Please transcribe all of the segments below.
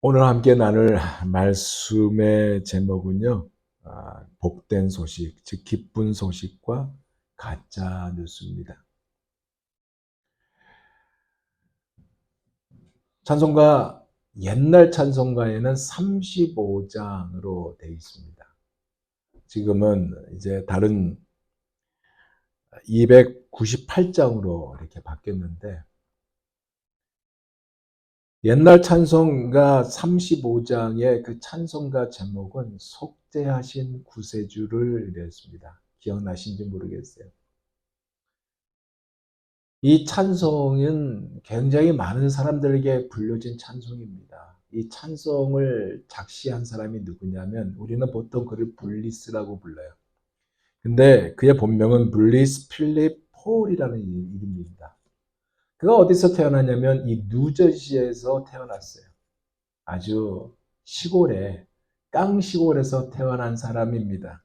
오늘 함께 나눌 말씀의 제목은요, 복된 소식, 즉 기쁜 소식과 가짜 뉴스입니다. 찬송가, 옛날 찬송가에는 35장으로 되어 있습니다. 지금은 이제 다른 298장으로 이렇게 바뀌었는데, 옛날 찬송가 35장의 그 찬송가 제목은 속죄하신 구세주를 이랬습니다. 기억나신지 모르겠어요. 이 찬송은 굉장히 많은 사람들에게 불려진 찬송입니다. 이 찬송을 작시한 사람이 누구냐면 우리는 보통 그를 블리스라고 불러요. 근데 그의 본명은 블리스 필립 폴이라는 이름입니다. 그가 어디서 태어났냐면 이 뉴저지에서 태어났어요. 아주 시골에, 깡 시골에서 태어난 사람입니다.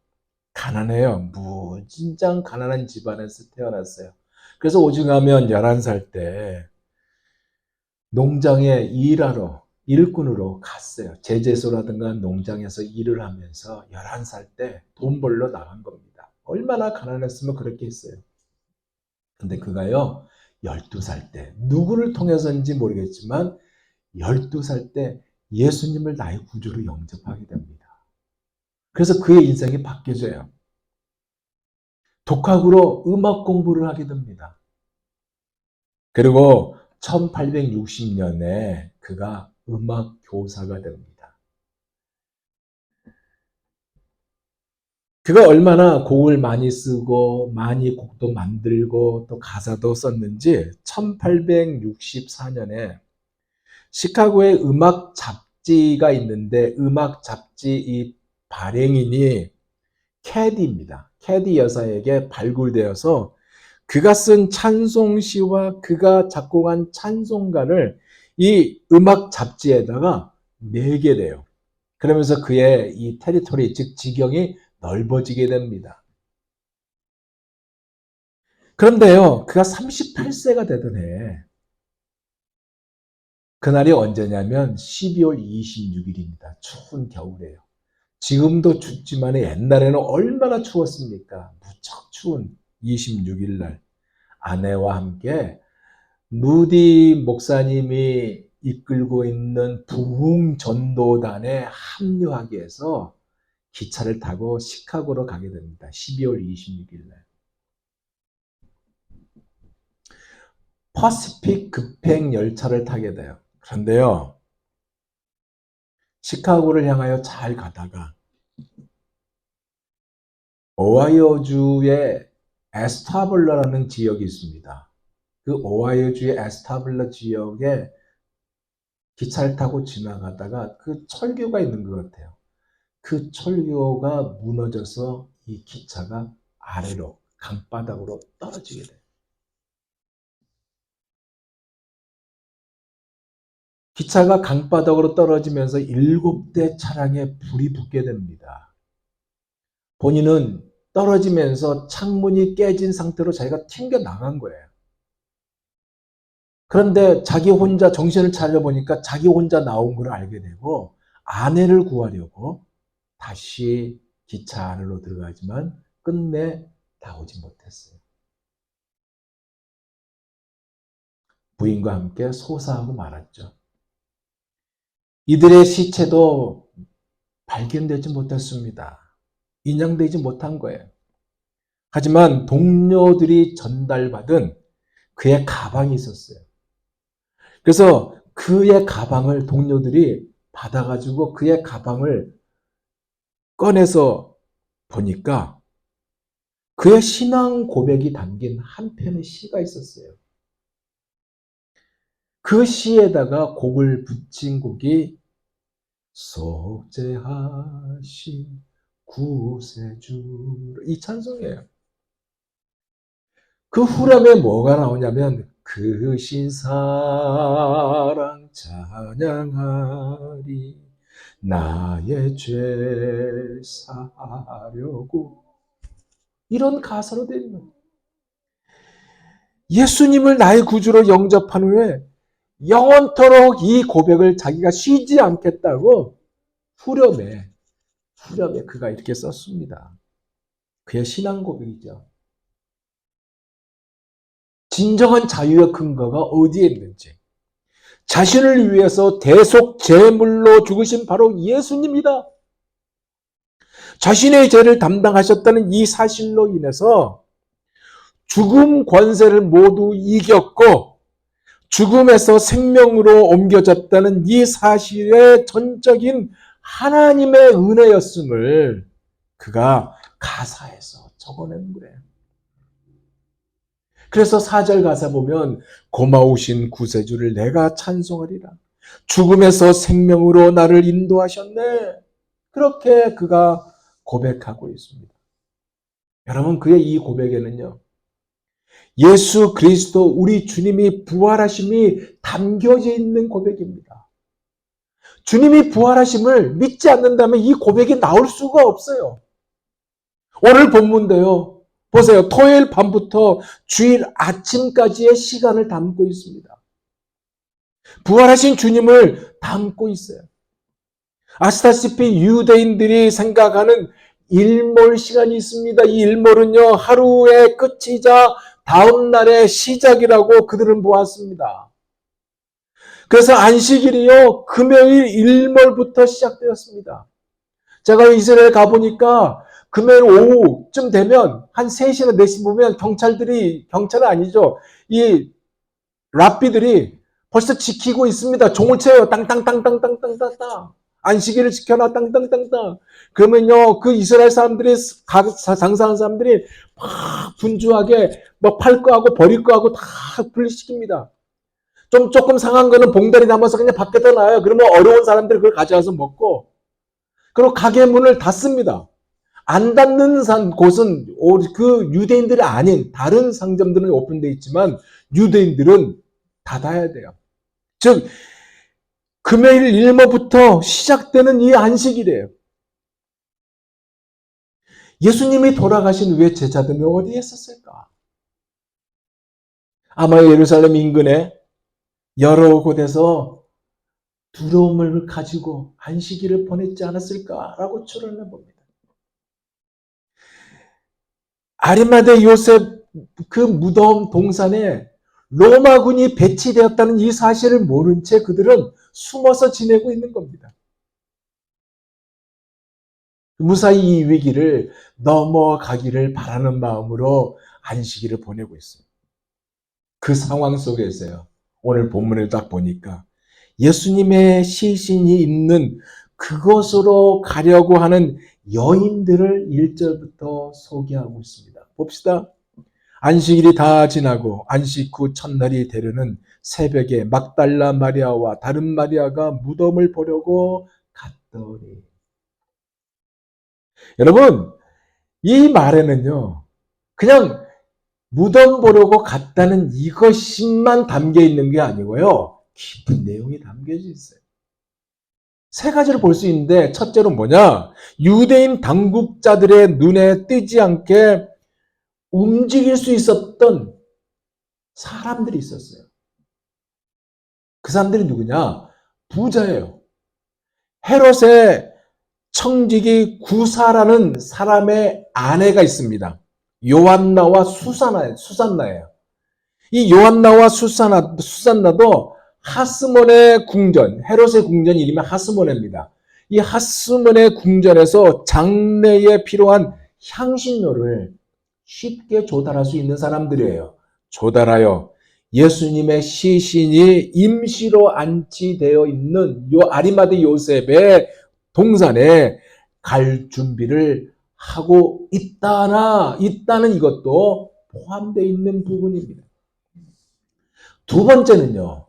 가난해요. 무진장 가난한 집안에서 태어났어요. 그래서 오죽하면 11살 때 농장에 일하러, 일꾼으로 갔어요. 제재소라든가 농장에서 일을 하면서 11살 때 돈 벌러 나간 겁니다. 얼마나 가난했으면 그렇게 했어요. 근데 그가요, 12살 때, 누구를 통해서인지 모르겠지만 12살 때 예수님을 나의 구주로 영접하게 됩니다. 그래서 그의 인생이 바뀌어져요. 독학으로 음악 공부를 하게 됩니다. 그리고 1860년에 그가 음악 교사가 됩니다. 그가 얼마나 곡을 많이 쓰고 많이 곡도 만들고 또 가사도 썼는지 1864년에 시카고의 음악 잡지가 있는데 음악 잡지 이 발행인이 캐디입니다. 캐디 여사에게 발굴되어서 그가 쓴 찬송시와 그가 작곡한 찬송가를 이 음악 잡지에다가 내게 돼요. 그러면서 그의 이 테리토리, 즉 지경이 넓어지게 됩니다. 그런데요, 그가 38세가 되던 해, 그날이 언제냐면 12월 26일입니다. 추운 겨울이에요. 지금도 춥지만 옛날에는 얼마나 추웠습니까? 무척 추운 26일 날 아내와 함께 무디 목사님이 이끌고 있는 부흥전도단에 합류하기 위해서 기차를 타고 시카고로 가게 됩니다. 12월 26일 날. 퍼시픽 급행 열차를 타게 돼요. 그런데요, 시카고를 향하여 잘 가다가 오하이오주의 에스타블러라는 지역이 있습니다. 그 오하이오주의 에스타블러 지역에 기차를 타고 지나가다가 그 철교가 있는 것 같아요. 그 철교가 무너져서 이 기차가 아래로 강바닥으로 떨어지게 돼요. 기차가 강바닥으로 떨어지면서 7대 차량에 불이 붙게 됩니다. 본인은 떨어지면서 창문이 깨진 상태로 자기가 튕겨 나간 거예요. 그런데 자기 혼자 정신을 차려보니까 자기 혼자 나온 걸 알게 되고 아내를 구하려고 다시 기차 안으로 들어가지만 끝내 나오지 못했어요. 부인과 함께 소사하고 말았죠. 이들의 시체도 발견되지 못했습니다. 인양되지 못한 거예요. 하지만 동료들이 전달받은 그의 가방이 있었어요. 그래서 그의 가방을 동료들이 받아가지고 그의 가방을 꺼내서 보니까 그의 신앙 고백이 담긴 한 편의 시가 있었어요. 그 시에다가 곡을 붙인 곡이 속죄하신 구세주 이 찬송이에요. 그 후렴에 뭐가 나오냐면 그 신사랑 찬양하리 나의 죄 사하려고. 이런 가사로 되어 있는 거예요. 예수님을 나의 구주로 영접한 후에 영원토록 이 고백을 자기가 쉬지 않겠다고 후렴에 그가 이렇게 썼습니다. 그의 신앙 고백이죠. 진정한 자유의 근거가 어디에 있는지, 자신을 위해서 대속 제물로 죽으신 바로 예수님이다. 자신의 죄를 담당하셨다는 이 사실로 인해서 죽음 권세를 모두 이겼고 죽음에서 생명으로 옮겨졌다는 이 사실의 전적인 하나님의 은혜였음을 그가 가사에서 적어낸 거예요. 그래서 4절 가사 보면 고마우신 구세주를 내가 찬송하리라. 죽음에서 생명으로 나를 인도하셨네. 그렇게 그가 고백하고 있습니다. 여러분, 그의 이 고백에는요, 예수 그리스도 우리 주님이 부활하심이 담겨져 있는 고백입니다. 주님이 부활하심을 믿지 않는다면 이 고백이 나올 수가 없어요. 오늘 본문도요. 보세요. 토요일 밤부터 주일 아침까지의 시간을 담고 있습니다. 부활하신 주님을 담고 있어요. 아시다시피 유대인들이 생각하는 일몰 시간이 있습니다. 이 일몰은요, 하루의 끝이자 다음 날의 시작이라고 그들은 보았습니다. 그래서 안식일이요, 금요일 일몰부터 시작되었습니다. 제가 이스라엘 가보니까 금요일 오후쯤 되면 한 3시나 4시 보면 경찰은 아니죠. 이 랍비들이 벌써 지키고 있습니다. 종을 쳐요. 땅땅땅땅땅땅땅땅. 안식일을 지켜라. 땅땅땅땅. 그러면요, 그 이스라엘 사람들이, 장사하는 사람들이 막 분주하게 뭐 팔 거 하고 버릴 거 하고 다 분리시킵니다. 조금 상한 거는 봉다리 남아서 그냥 밖에다 놔요. 그러면 어려운 사람들이 그걸 가져와서 먹고, 그리고 가게 문을 닫습니다. 안 닫는 곳은 그 유대인들이 아닌 다른 상점들은 오픈되어 있지만 유대인들은 닫아야 돼요. 즉 금요일 일모부터 시작되는 이 안식일이에요. 예수님이 돌아가신 후에 제자들은 어디에 있었을까? 아마 예루살렘 인근에 여러 곳에서 두려움을 가지고 안식일을 보냈지 않았을까라고 추론해 봅니다. 아리마대 요셉 그 무덤 동산에 로마군이 배치되었다는 이 사실을 모른 채 그들은 숨어서 지내고 있는 겁니다. 무사히 이 위기를 넘어가기를 바라는 마음으로 안식일을 보내고 있어요. 그 상황 속에서요. 오늘 본문을 딱 보니까 예수님의 시신이 있는 그곳으로 가려고 하는 여인들을 1절부터 소개하고 있습니다. 봅시다. 안식일이 다 지나고 안식 후 첫날이 되려는 새벽에 막달라 마리아와 다른 마리아가 무덤을 보려고 갔더니. 여러분, 이 말에는요, 그냥 무덤 보려고 갔다는 이것만 담겨 있는 게 아니고요, 깊은 내용이 담겨져 있어요. 3가지를 볼 수 있는데, 첫째로 뭐냐? 유대인 당국자들의 눈에 띄지 않게 움직일 수 있었던 사람들이 있었어요. 그 사람들이 누구냐? 부자예요. 헤롯의 청지기 구사라는 사람의 아내가 있습니다. 요한나와 수산나예요. 이 요한나와 수산나도 하스몬의 궁전, 헤롯의 궁전 이름이 하스모네입니다. 이 하스몬의 궁전에서 장례에 필요한 향신료를 쉽게 조달할 수 있는 사람들이에요. 조달하여 예수님의 시신이 임시로 안치되어 있는 요 아리마대 요셉의 동산에 갈 준비를 하고 있다는 이것도 포함되어 있는 부분입니다. 두 번째는요.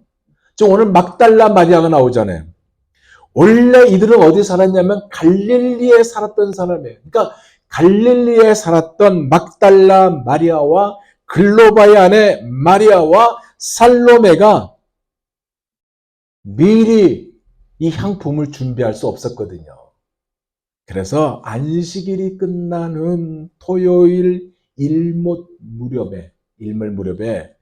오늘 막달라 마리아가 나오잖아요. 원래 이들은 어디 살았냐면 갈릴리에 살았던 사람이에요. 그러니까 갈릴리에 살았던 막달라 마리아와 글로바의 아내 마리아와 살로메가 미리 이 향품을 준비할 수 없었거든요. 그래서 안식일이 끝나는 토요일 일몰 무렵에,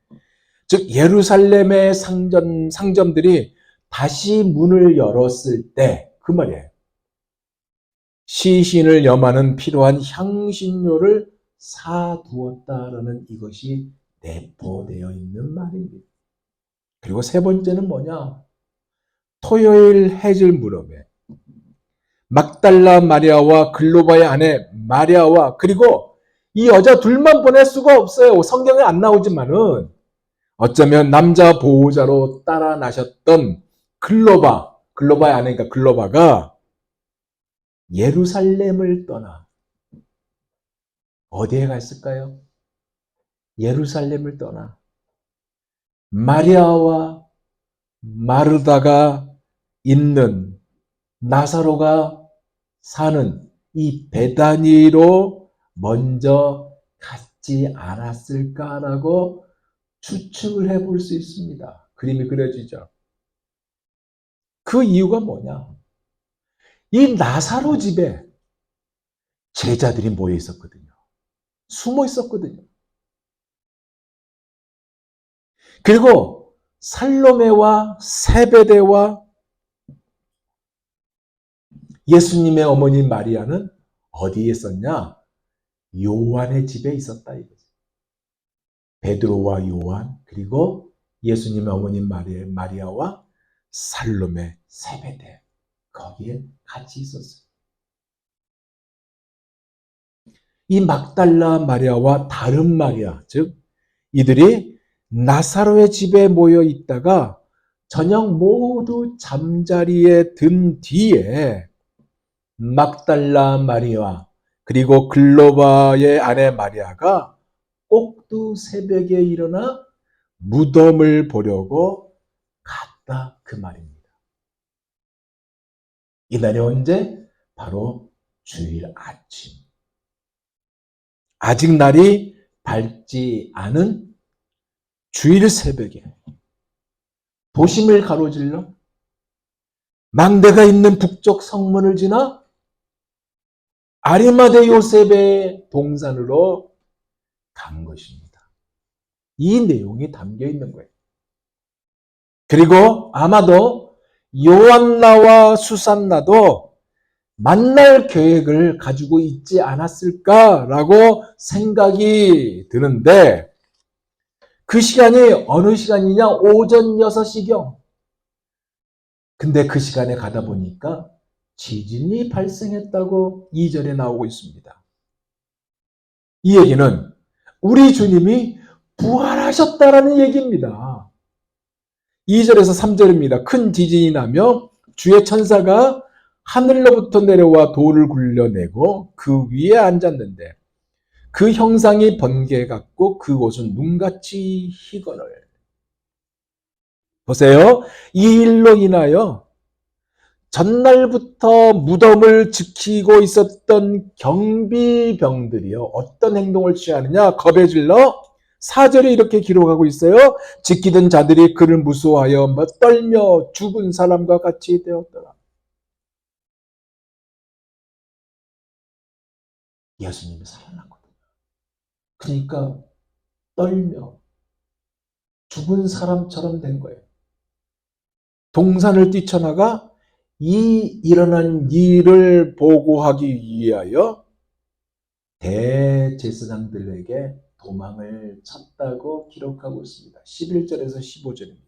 즉 예루살렘의 상점들이 다시 문을 열었을 때 그 말이에요. 시신을 염하는 필요한 향신료를 사두었다라는 이것이 내포되어 있는 말입니다. 그리고 세 번째는 뭐냐? 토요일 해질 무렵에 막달라 마리아와 글로바의 아내 마리아와, 그리고 이 여자 둘만 보낼 수가 없어요. 성경에 안 나오지만은 어쩌면 남자 보호자로 따라 나셨던 글로바의 아내니까 글로바가 예루살렘을 떠나 어디에 갔을까요? 예루살렘을 떠나 마리아와 마르다가 있는, 나사로가 사는 이 베다니로 먼저 갔지 않았을까라고 추측을 해볼 수 있습니다. 그림이 그려지죠. 그 이유가 뭐냐? 이 나사로 집에 제자들이 모여 있었거든요. 숨어 있었거든요. 그리고 살로메와 세베대와 예수님의 어머니 마리아는 어디에 있었냐? 요한의 집에 있었다 이거죠. 베드로와 요한, 그리고 예수님의 어머니 마리아와 살로메, 세베대, 거기에 같이 있었어요. 이 막달라 마리아와 다른 마리아, 즉 이들이 나사로의 집에 모여 있다가 저녁 모두 잠자리에 든 뒤에 막달라 마리아 그리고 글로바의 아내 마리아가 꼭두 새벽에 일어나 무덤을 보려고 갔다 그 말입니다. 이날이 언제? 바로 주일 아침. 아직 날이 밝지 않은 주일 새벽에 도심을 가로질러 망대가 있는 북쪽 성문을 지나 아리마대 요셉의 동산으로 간 것입니다. 이 내용이 담겨 있는 거예요. 그리고 아마도 요한나와 수산나도 만날 계획을 가지고 있지 않았을까라고 생각이 드는데, 그 시간이 어느 시간이냐? 오전 6시경. 근데 그 시간에 가다 보니까 지진이 발생했다고 2절에 나오고 있습니다. 이 얘기는 우리 주님이 부활하셨다라는 얘기입니다. 2절에서 3절입니다. 큰 지진이 나며 주의 천사가 하늘로부터 내려와 돌을 굴려내고 그 위에 앉았는데 그 형상이 번개 같고 그곳은 눈같이 희거늘. 보세요. 이 일로 인하여 전날부터 무덤을 지키고 있었던 경비병들이요, 어떤 행동을 취하느냐? 겁에 질러 4절에 이렇게 기록하고 있어요. 지키던 자들이 그를 무서워하여 떨며 죽은 사람과 같이 되었더라. 예수님이 살아났거든요. 그러니까 떨며 죽은 사람처럼 된 거예요. 동산을 뛰쳐나가 이 일어난 일을 보고하기 위하여 대제사장들에게 도망을 쳤다고 기록하고 있습니다. 11절에서 15절입니다.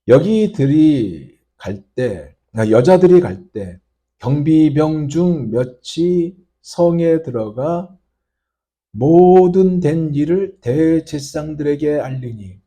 여기들이 갈 때, 여자들이 갈 때 경비병 중 몇이 성에 들어가 모든 된 일을 대제사장들에게 알리니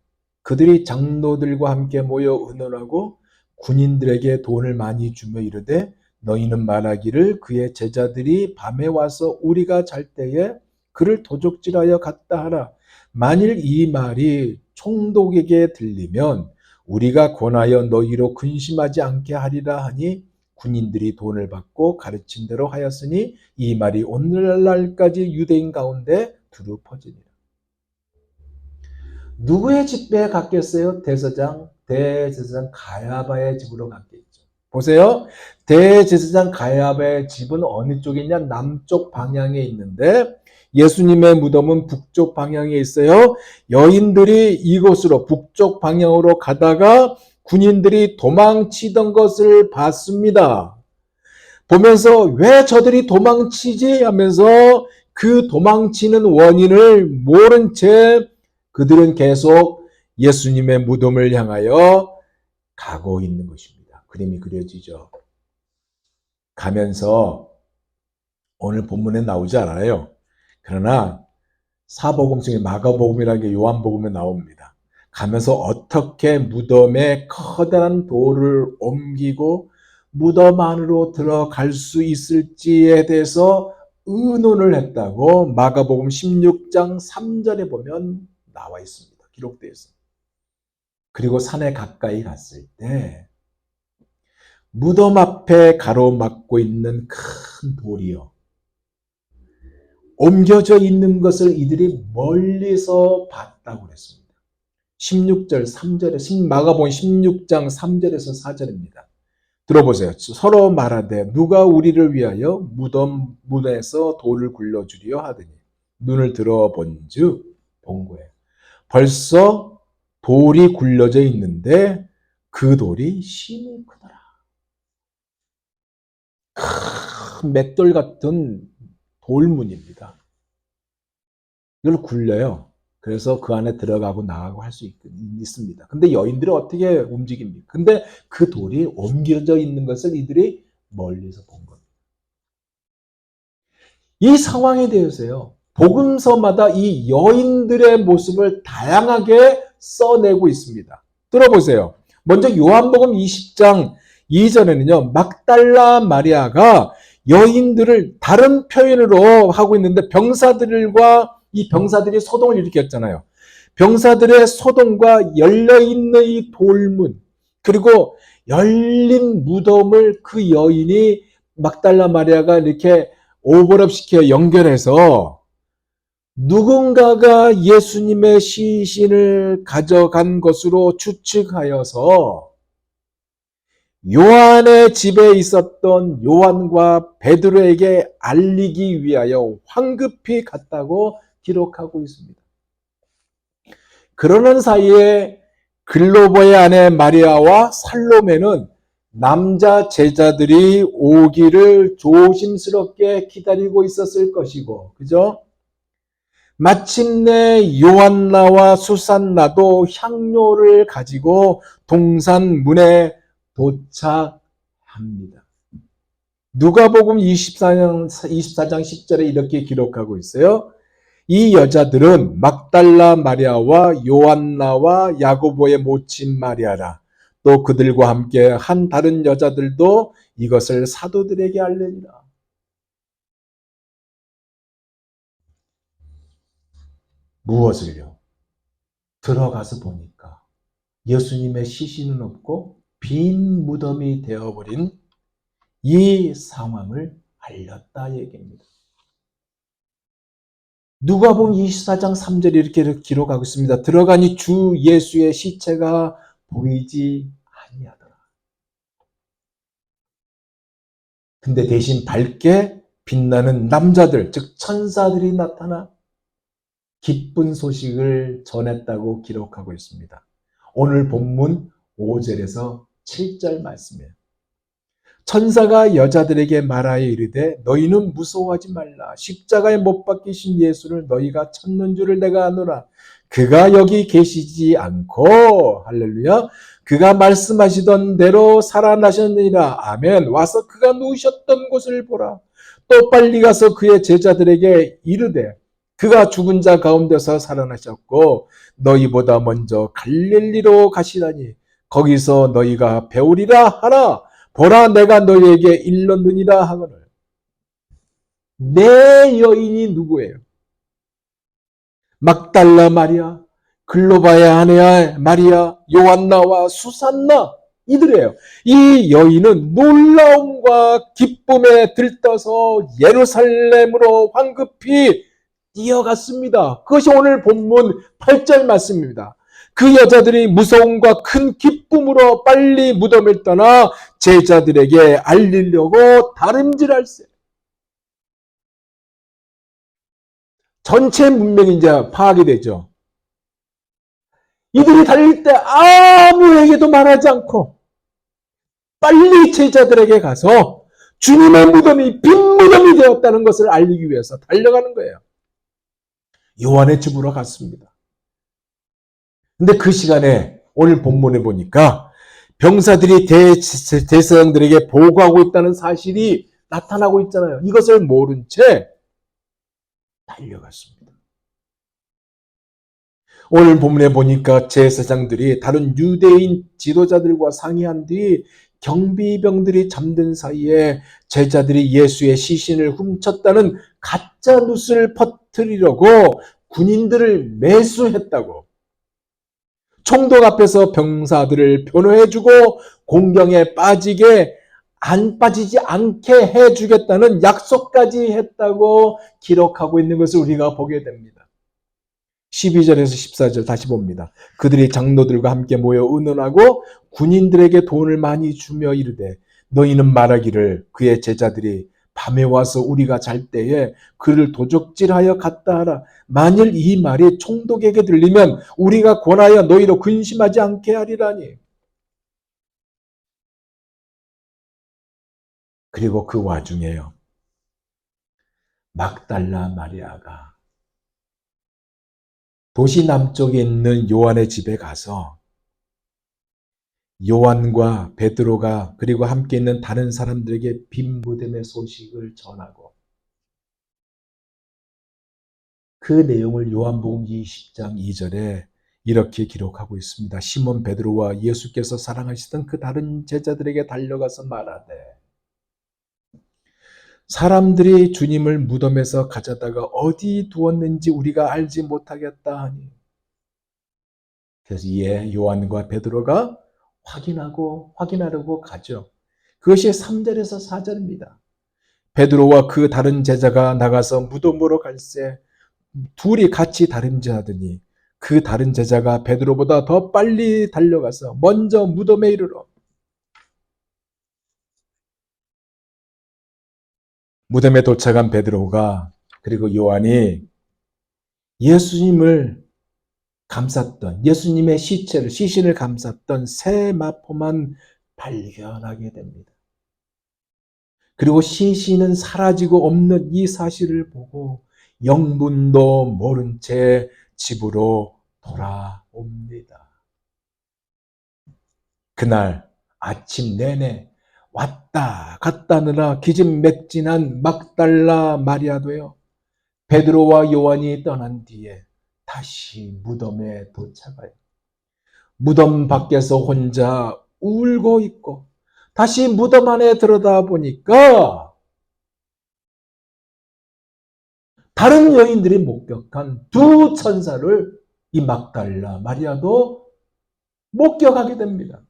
그들이 장로들과 함께 모여 의논하고 군인들에게 돈을 많이 주며 이르되 너희는 말하기를 그의 제자들이 밤에 와서 우리가 잘 때에 그를 도적질하여 갔다 하라. 만일 이 말이 총독에게 들리면 우리가 권하여 너희로 근심하지 않게 하리라 하니 군인들이 돈을 받고 가르친 대로 하였으니 이 말이 오늘날까지 유대인 가운데 두루 퍼지니라. 누구의 집에 갔겠어요? 대제사장 가야바의 집으로 갔겠죠. 보세요. 대제사장 가야바의 집은 어느 쪽에 있냐? 남쪽 방향에 있는데 예수님의 무덤은 북쪽 방향에 있어요. 여인들이 이곳으로 북쪽 방향으로 가다가 군인들이 도망치던 것을 봤습니다. 보면서 왜 저들이 도망치지 하면서 그 도망치는 원인을 모른 채 그들은 계속 예수님의 무덤을 향하여 가고 있는 것입니다. 그림이 그려지죠. 가면서 오늘 본문에 나오지 않아요. 그러나 사복음 중에 마가복음이라는 게 요한복음에 나옵니다. 가면서 어떻게 무덤에 커다란 돌을 옮기고 무덤 안으로 들어갈 수 있을지에 대해서 의논을 했다고 마가복음 16장 3절에 보면 나와 있습니다. 기록되어 있습니다. 그리고 산에 가까이 갔을 때 무덤 앞에 가로막고 있는 큰 돌이요. 옮겨져 있는 것을 이들이 멀리서 봤다고 그랬습니다. 16절 3절에 마가복음 16장 3절에서 4절입니다. 들어보세요. 서로 말하되 누가 우리를 위하여 무덤에서 돌을 굴려주려 하더니 눈을 들어본즉 본 거예요. 벌써 돌이 굴려져 있는데 그 돌이 심히 크더라. 큰 맷돌 같은 돌문입니다. 이걸 굴려요. 그래서 그 안에 들어가고 나가고 할 수 있습니다. 근데 여인들이 어떻게 움직입니까? 근데 그 돌이 옮겨져 있는 것을 이들이 멀리서 본 겁니다. 이 상황에 대해서요, 복음서마다 이 여인들의 모습을 다양하게 써내고 있습니다. 들어보세요. 먼저 요한복음 20장 2절에는요, 막달라 마리아가 여인들을 다른 표현으로 하고 있는데 병사들과 이 병사들이 소동을 일으켰잖아요. 병사들의 소동과 열려있는 이 돌문, 그리고 열린 무덤을 그 여인이 막달라 마리아가 이렇게 오버랩시켜 연결해서 누군가가 예수님의 시신을 가져간 것으로 추측하여서 요한의 집에 있었던 요한과 베드로에게 알리기 위하여 황급히 갔다고 기록하고 있습니다. 그러는 사이에 글로버의 아내 마리아와 살로메는 남자 제자들이 오기를 조심스럽게 기다리고 있었을 것이고, 그죠? 마침내 요한나와 수산나도 향료를 가지고 동산문에 도착합니다. 누가복음 24장 10절에 이렇게 기록하고 있어요. 이 여자들은 막달라 마리아와 요한나와 야고보의 모친 마리아라. 또 그들과 함께 한 다른 여자들도 이것을 사도들에게 알리니라. 무엇을요? 들어가서 보니까 예수님의 시신은 없고 빈 무덤이 되어버린 이 상황을 알렸다 얘기입니다. 누가복음 24장 3절에 이렇게 기록하고 있습니다. 들어가니 주 예수의 시체가 보이지 아니하더라. 근데 대신 밝게 빛나는 남자들, 즉 천사들이 나타나 기쁜 소식을 전했다고 기록하고 있습니다. 오늘 본문 5절에서 7절 말씀이에요. 천사가 여자들에게 말하여 이르되 너희는 무서워하지 말라. 십자가에 못 박히신 예수를 너희가 찾는 줄을 내가 아노라. 그가 여기 계시지 않고 할렐루야. 그가 말씀하시던 대로 살아나셨느니라. 아멘. 와서 그가 누우셨던 곳을 보라. 또 빨리 가서 그의 제자들에게 이르되 그가 죽은 자 가운데서 살아나셨고 너희보다 먼저 갈릴리로 가시다니 거기서 너희가 배우리라 하라. 보라 내가 너희에게 일렀느니라 하거늘. 내 여인이 누구예요? 막달라 마리아, 글로바의 아내 마리아, 요한나와 수산나 이들이에요. 이 여인은 놀라움과 기쁨에 들떠서 예루살렘으로 황급히 뛰어갔습니다. 그것이 오늘 본문 8절 말씀입니다. 그 여자들이 무서움과 큰 기쁨으로 빨리 무덤을 떠나 제자들에게 알리려고 다름질할세. 전체 문명이 이제 파악이 되죠. 이들이 달릴 때 아무에게도 말하지 않고 빨리 제자들에게 가서 주님의 무덤이 빈 무덤이 되었다는 것을 알리기 위해서 달려가는 거예요. 요한의 집으로 갔습니다. 근데 그 시간에 오늘 본문에 보니까 병사들이 대제사장들에게 보고하고 있다는 사실이 나타나고 있잖아요. 이것을 모른 채 달려갔습니다. 오늘 본문에 보니까 제사장들이 다른 유대인 지도자들과 상의한 뒤 경비병들이 잠든 사이에 제자들이 예수의 시신을 훔쳤다는 가짜 뉴스를 퍼뜨리려고 군인들을 매수했다고, 총독 앞에서 병사들을 변호해주고 공경에 빠지지 않게 해주겠다는 약속까지 했다고 기록하고 있는 것을 우리가 보게 됩니다. 12절에서 14절 다시 봅니다. 그들이 장로들과 함께 모여 의논하고 군인들에게 돈을 많이 주며 이르되 너희는 말하기를 그의 제자들이 밤에 와서 우리가 잘 때에 그를 도적질하여 갔다 하라. 만일 이 말이 총독에게 들리면 우리가 권하여 너희로 근심하지 않게 하리라니. 그리고 그 와중에요, 막달라 마리아가 도시 남쪽에 있는 요한의 집에 가서 요한과 베드로가 그리고 함께 있는 다른 사람들에게 빈 무덤의 소식을 전하고, 그 내용을 요한복음 20장 2절에 이렇게 기록하고 있습니다. 시몬 베드로와 예수께서 사랑하시던 그 다른 제자들에게 달려가서 말하되 사람들이 주님을 무덤에서 가져다가 어디 두었는지 우리가 알지 못하겠다 하니. 그래서 이에 요한과 베드로가 확인하려고 가죠. 그것이 3절에서 4절입니다. 베드로와 그 다른 제자가 나가서 무덤으로 갈새 둘이 같이 다름질하더니 그 다른 제자가 베드로보다 더 빨리 달려가서 먼저 무덤에 이르러 무덤에 도착한 베드로가 그리고 요한이 예수님을 감쌌던, 예수님의 시신을 감쌌던 새 마포만 발견하게 됩니다. 그리고 시신은 사라지고 없는 이 사실을 보고 영분도 모른 채 집으로 돌아옵니다. 그날 아침 내내 왔다 갔다 하느라 기진맥진한 막달라 마리아도요, 베드로와 요한이 떠난 뒤에 다시 무덤에 도착해요. 무덤 밖에서 혼자 울고 있고 다시 무덤 안에 들여다보니까 다른 여인들이 목격한 두 천사를 이 막달라 마리아도 목격하게 됩니다.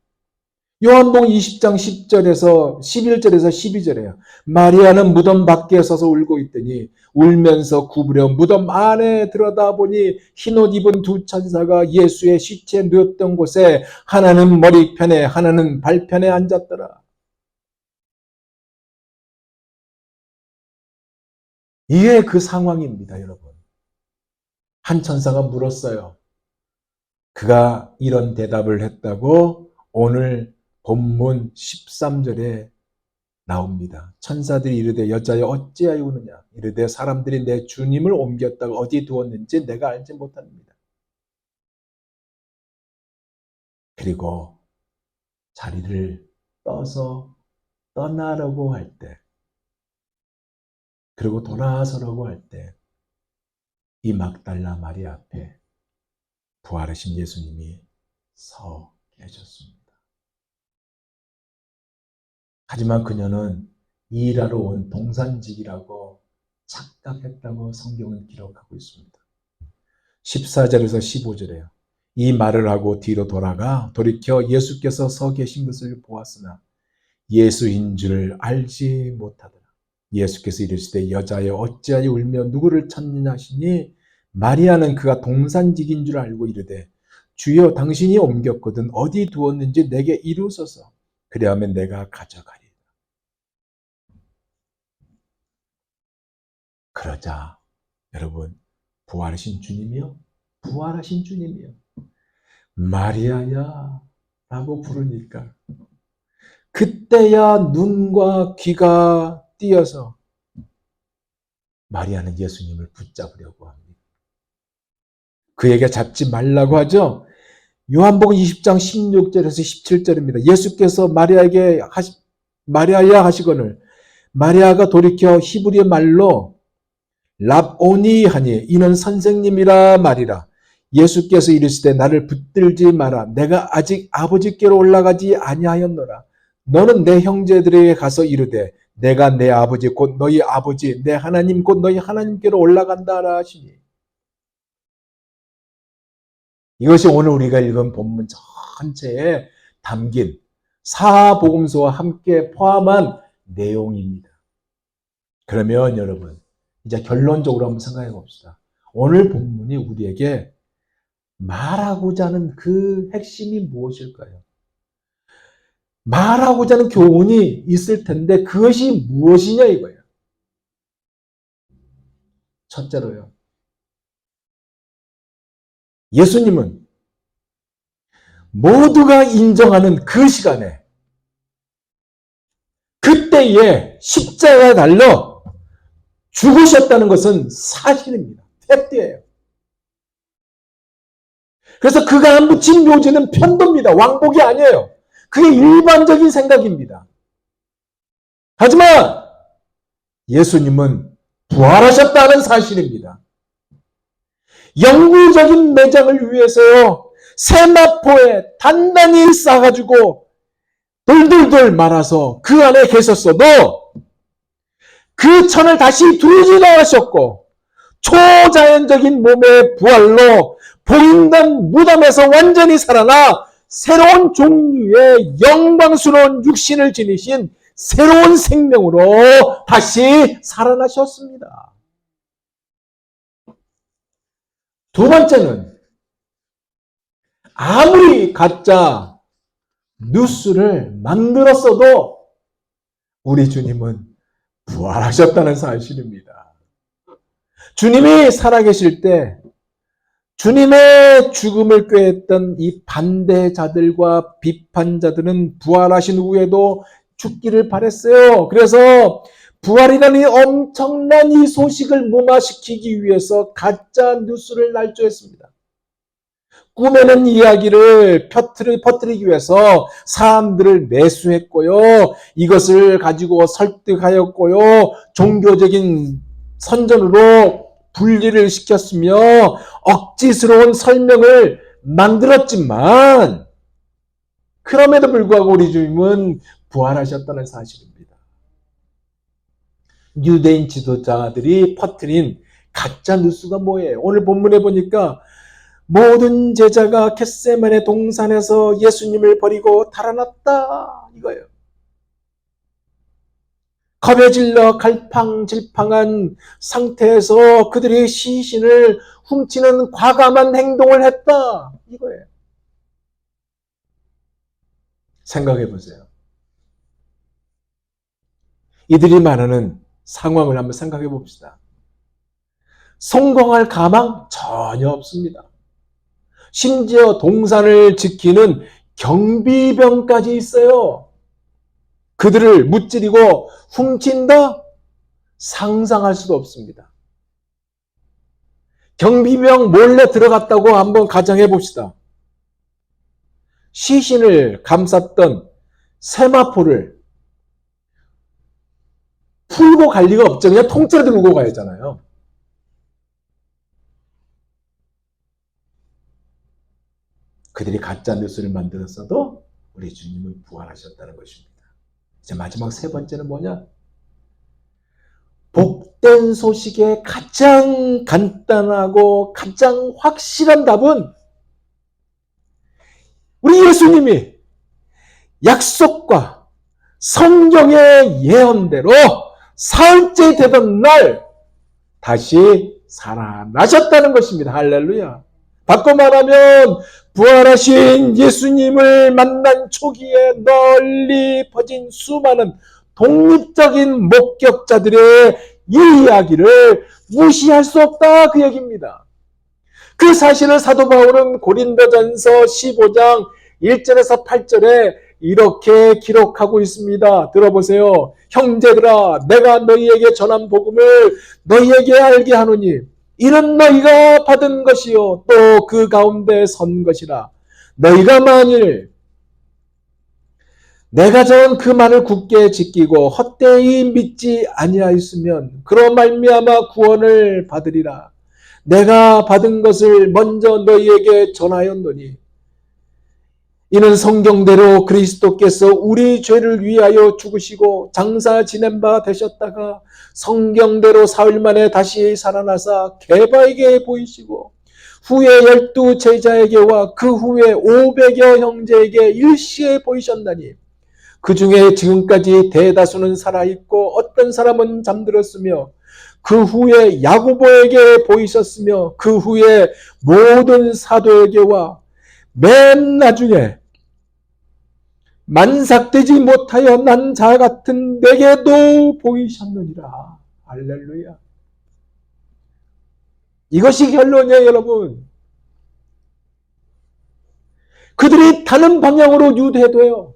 요한복음 20장 10절에서 11절에서 12절에요. 마리아는 무덤 밖에 서서 울고 있더니 울면서 구부려 무덤 안에 들여다보니 흰옷 입은 두 천사가 예수의 시체 누웠던 곳에 하나는 머리편에 하나는 발편에 앉았더라. 이게 그 상황입니다, 여러분. 한 천사가 물었어요. 그가 이런 대답을 했다고 오늘 본문 13절에 나옵니다. 천사들이 이르되 여자여 어찌하여 우느냐. 이르되 사람들이 내 주님을 옮겼다가 어디 두었는지 내가 알지 못합니다. 그리고 자리를 떠서 떠나려고 할 때, 그리고 돌아서려고 할 때 이 막달라 마리아 앞에 부활하신 예수님이 서 계셨습니다. 하지만 그녀는 일하러 온 동산직이라고 착각했다고 성경은 기록하고 있습니다. 14절에서 15절에요. 이 말을 하고 뒤로 돌이켜 예수께서 서 계신 것을 보았으나 예수인 줄 알지 못하더라. 예수께서 이르시되 여자여 어찌하여 울며 누구를 찾느냐 하시니 마리아는 그가 동산직인 줄 알고 이르되 주여 당신이 옮겼거든 어디 두었는지 내게 이루소서. 그리하면 내가 가져가리. 그러자 여러분, 부활하신 주님이요, 부활하신 주님이요, 마리아야 라고 부르니까 그때야 눈과 귀가 띄어서 마리아는 예수님을 붙잡으려고 합니다. 그에게 잡지 말라고 하죠. 요한복음 20장 16절에서 17절입니다. 예수께서 마리아야 하시거늘 마리아가 돌이켜 히브리 말로 랍오니 하니 이는 선생님이라 말이라. 예수께서 이르시되 나를 붙들지 마라. 내가 아직 아버지께로 올라가지 아니하였노라. 너는 내 형제들에게 가서 이르되 내가 내 아버지 곧 너희 아버지 내 하나님 곧 너희 하나님께로 올라간다 하시니. 이것이 오늘 우리가 읽은 본문 전체에 담긴 사복음서와 함께 포함한 내용입니다. 그러면 여러분, 이제 결론적으로 한번 생각해 봅시다. 오늘 본문이 우리에게 말하고자 하는 그 핵심이 무엇일까요? 말하고자 하는 교훈이 있을 텐데 그것이 무엇이냐 이거예요. 첫째로요, 예수님은 모두가 인정하는 그 시간에 그때에 십자가에 달려 죽으셨다는 것은 사실입니다. 팩트예요. 그래서 그가 안 붙인 묘지는 편도입니다. 왕복이 아니에요. 그게 일반적인 생각입니다. 하지만 예수님은 부활하셨다는 사실입니다. 영구적인 매장을 위해서요, 세마포에 단단히 싸가지고 돌돌돌 말아서 그 안에 계셨어도 그 천을 다시 두르지 않으셨고 초자연적인 몸의 부활로 보인단 무덤에서 완전히 살아나 새로운 종류의 영광스러운 육신을 지니신 새로운 생명으로 다시 살아나셨습니다. 두 번째는 아무리 가짜 뉴스를 만들었어도 우리 주님은 부활하셨다는 사실입니다. 주님이 살아계실 때 주님의 죽음을 꾀했던 이 반대자들과 비판자들은 부활하신 후에도 죽기를 바랬어요. 그래서 부활이라는 엄청난 이 소식을 무마시키기 위해서 가짜 뉴스를 날조했습니다. 꾸며낸 이야기를 퍼뜨리기 위해서 사람들을 매수했고요. 이것을 가지고 설득하였고요. 종교적인 선전으로 분리를 시켰으며 억지스러운 설명을 만들었지만 그럼에도 불구하고 우리 주님은 부활하셨다는 사실입니다. 유대인 지도자들이 퍼뜨린 가짜 뉴스가 뭐예요? 오늘 본문에 보니까 모든 제자가 겟세마네 동산에서 예수님을 버리고 달아났다 이거예요. 겁에 질러 갈팡질팡한 상태에서 그들이 시신을 훔치는 과감한 행동을 했다 이거예요. 생각해 보세요. 이들이 말하는 상황을 한번 생각해 봅시다. 성공할 가망 전혀 없습니다. 심지어 동산을 지키는 경비병까지 있어요. 그들을 무찌르고 훔친다? 상상할 수도 없습니다. 경비병 몰래 들어갔다고 한번 가정해 봅시다. 시신을 감쌌던 세마포를 풀고 갈 리가 없죠. 그냥 통째로 들고 가야 하잖아요. 그들이 가짜 뉴스를 만들었어도 우리 주님은 부활하셨다는 것입니다. 이제 마지막 세 번째는 뭐냐? 복된 소식의 가장 간단하고 가장 확실한 답은 우리 예수님이 약속과 성경의 예언대로 사흘째 되던 날 다시 살아나셨다는 것입니다. 할렐루야. 바꿔 말하면 부활하신 예수님을 만난 초기에 널리 퍼진 수많은 독립적인 목격자들의 이 이야기를 무시할 수 없다, 그 얘기입니다. 그 사실을 사도 바울은 고린도전서 15장 1절에서 8절에 이렇게 기록하고 있습니다. 들어보세요. 형제들아, 내가 너희에게 전한 복음을 너희에게 알게 하노니 이는 너희가 받은 것이요 또 그 가운데 선 것이라. 너희가 만일 내가 전한 그 말을 굳게 지키고 헛되이 믿지 아니하였으면 그로 말미암아 구원을 받으리라. 내가 받은 것을 먼저 너희에게 전하였노니 이는 성경대로 그리스도께서 우리 죄를 위하여 죽으시고 장사 지낸 바 되셨다가 성경대로 사흘 만에 다시 살아나사 게바에게 보이시고 후에 12 제자에게와 그 후에 500여 형제에게 일시에 보이셨나니 그 중에 지금까지 대다수는 살아있고 어떤 사람은 잠들었으며 그 후에 야고보에게 보이셨으며 그 후에 모든 사도에게와 맨 나중에 만삭되지 못하여 난 자 같은 내게도 보이셨느니라. 할렐루야. 이것이 결론이에요, 여러분. 그들이 다른 방향으로 유대돼요.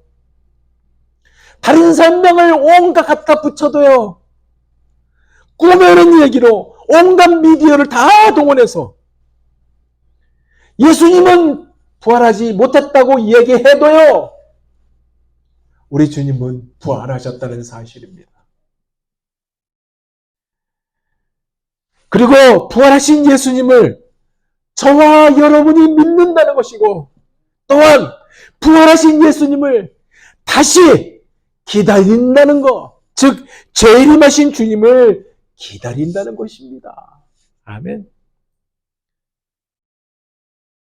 다른 설명을 온갖 갖다 붙여도요. 꾸며낸 얘기로 온갖 미디어를 다 동원해서 예수님은 부활하지 못했다고 얘기해도요. 우리 주님은 부활하셨다는 사실입니다. 그리고 부활하신 예수님을 저와 여러분이 믿는다는 것이고 또한 부활하신 예수님을 다시 기다린다는 것, 즉 재림하신 주님을 기다린다는 것입니다. 아멘.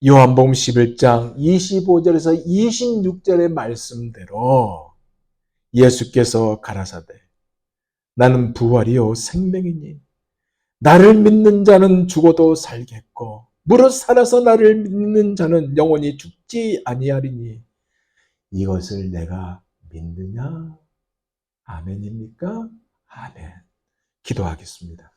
요한복음 11장 25절에서 26절의 말씀대로 예수께서 가라사대 나는 부활이요 생명이니 나를 믿는 자는 죽어도 살겠고 무릇 살아서 나를 믿는 자는 영원히 죽지 아니하리니 이것을 내가 믿느냐? 아멘입니까? 아멘. 기도하겠습니다.